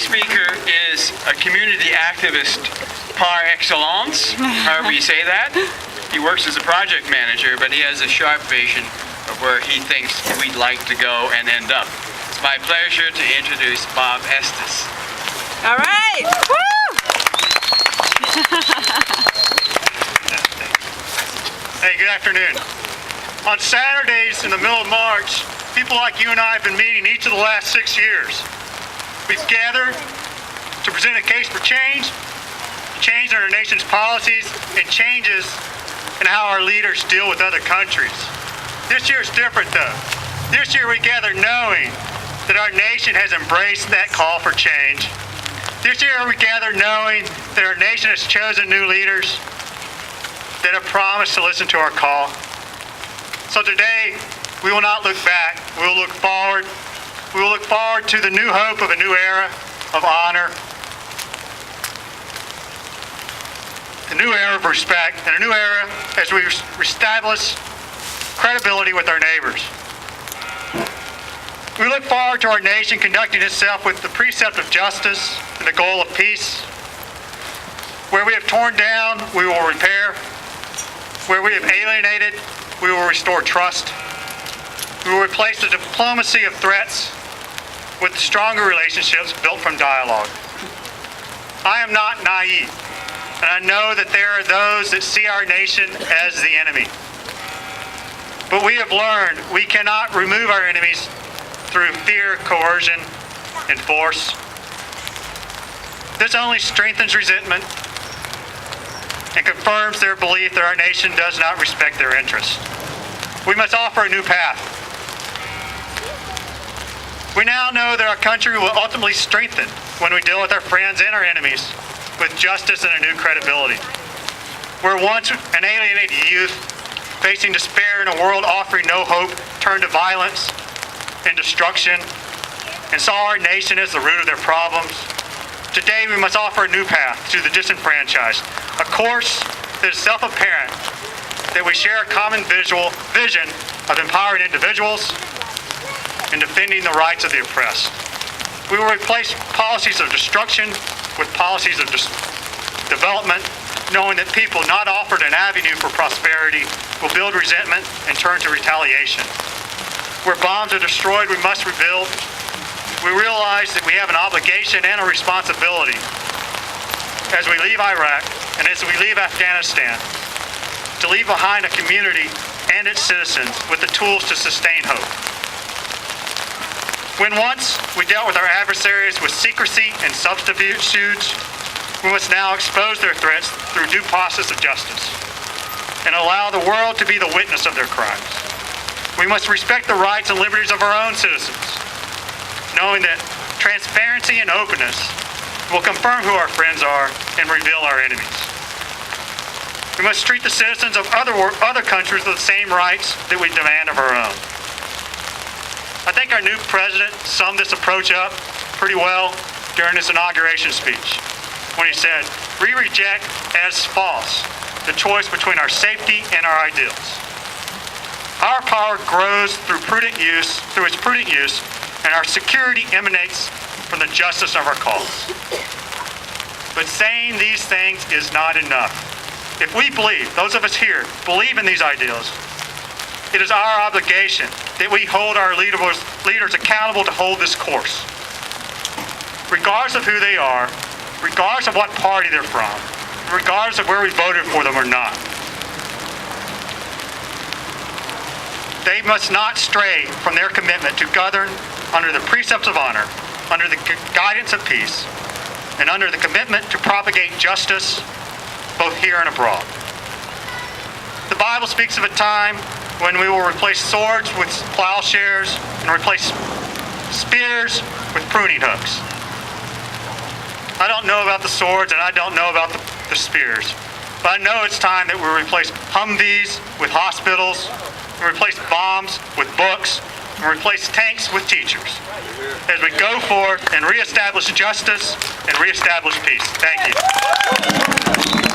next speaker is a community activist par excellence, however you say that. He works as a project manager, but he has a sharp vision of where he thinks we'd like to go and end up. It's my pleasure to introduce Bob Estes. All right. Woo! Hey, good afternoon. On Saturdays in the middle of March, people like you and I have been meeting each of the last 6 years. We've gathered to present a case for change in our nation's policies, and changes in how our leaders deal with other countries. This year is different though. This year we gather knowing that our nation has embraced that call for change. This year we gather knowing that our nation has chosen new leaders that have promised to listen to our call. So today, we will not look back. We will look forward. We will look forward to the new hope of a new era of honor, a new era of respect, and a new era as we establish credibility with our neighbors. We look forward to our nation conducting itself with the precept of justice and the goal of peace. Where we have torn down, we will repair. Where we have alienated, we will restore trust. We will replace the diplomacy of threats with stronger relationships built from dialogue. I am not naive, and I know that there are those that see our nation as the enemy. But we have learned we cannot remove our enemies through fear, coercion, and force. This only strengthens resentment and confirms their belief that our nation does not respect their interests. We must offer a new path. We now know that our country will ultimately strengthen when we deal with our friends and our enemies with justice and a new credibility. Where once an alienated youth facing despair in a world offering no hope turned to violence and destruction and saw our nation as the root of their problems, today we must offer a new path to the disenfranchised, a course that is self-apparent, that we share a common vision of empowering individuals and defending the rights of the oppressed. We will replace policies of destruction with policies of development, knowing that people not offered an avenue for prosperity will build resentment and turn to retaliation. Where bombs are destroyed, we must rebuild. We realize that we have an obligation and a responsibility as we leave Iraq and as we leave Afghanistan to leave behind a community and its citizens with the tools to sustain hope. When once we dealt with our adversaries with secrecy and subterfuge, we must now expose their threats through due process of justice and allow the world to be the witness of their crimes. We must respect the rights and liberties of our own citizens, knowing that transparency and openness will confirm who our friends are and reveal our enemies. We must treat the citizens of other countries with the same rights that we demand of our own. I think our new president summed this approach up pretty well during his inauguration speech when he said, "We reject as false the choice between our safety and our ideals. Our power grows through its prudent use, and our security emanates from the justice of our cause." But saying these things is not enough. If we believe, those of us here, believe in these ideals, it is our obligation that we hold our leaders accountable to hold this course. Regardless of who they are, regardless of what party they're from, regardless of where we voted for them or not. They must not stray from their commitment to govern under the precepts of honor, under the guidance of peace, and under the commitment to propagate justice both here and abroad. The Bible speaks of a time when we will replace swords with plowshares and replace spears with pruning hooks. I don't know about the swords and I don't know about the spears, but I know it's time that we replace Humvees with hospitals, and replace bombs with books, and replace tanks with teachers as we go forth and reestablish justice and reestablish peace. Thank you.